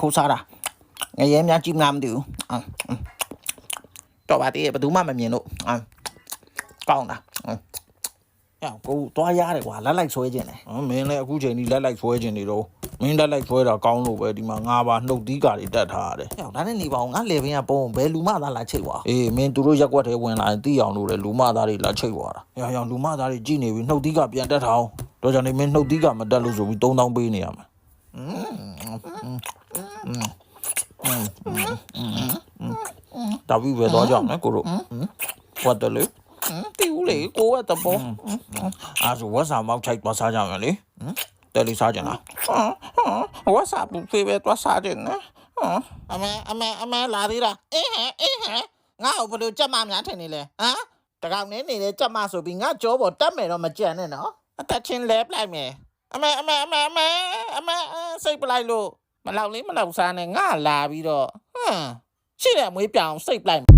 ခိုးစားတာငရဲများကြည့်မလားမသိဘူးတော့ပါတည်းဘယ်သူမှမမြင်လို့ကောင်းတာကိုသွားရတယ်ကွာလက်လိုက်ဆွဲခြင်းတယ်မင်းလည်းအခုချိန်ကြီးလက်လိုက်ဆွဲခြင်းနေတော့မင်းလက်လိုက်ဆွဲတာကောင်းလို့ပဲဒီမှာငါပါနှုတ်သီးကာတွေတက်ထားရတယ်ဒါနဲ့နေပါအောင်ငါလေပင်ကပုံဘယ်လူမသားလာချိတ်သွားအေးမင်းသူတို့ရက်ွက်ထဲဝင်လာရင်သိအောင်လို့လေလူမသားတွေလာချိတ်သွားတာရောင်လူမသားတွေကြည့်နေပြီနှုတ်သီးကပြန်တက်ထားအောင်တော့ကြောင့်နေမင်းနှုတ်သီးကမတက်လို့ဆိုပြီး3000ပေးနေရမှာဒါပြီးပဲတော့ကြောင်းနော်ကိုတို့ဟုတ်တယ်လေတီဦးလေကိုကတပေါ်အဲ့ဆိုဝက်စာမောက်ချိုက်သွားစားကြမယ်လေတယ်လီစားကြလားဝက်စာပူဖေးပဲသွားစားကြနော်အမေလာသေးလားအေးဟဲငါ့ကိုဘယ်လိုကြက်မများထင်နေလဲတကောင်နေနေလေကြက်မဆိုပြီးငါကြောပေါ်တက်မယ်တော့မကြံနဲ့နော်အသက်ချင်းလဲပလိုက်မယ်အမေစိတ်ပလိုက်လို့မလောက်လေးမလောက်စားနဲ့ငါလာပြီးတော့ရှိတယ်မွေးပြောင်စိတ်ပလိုက်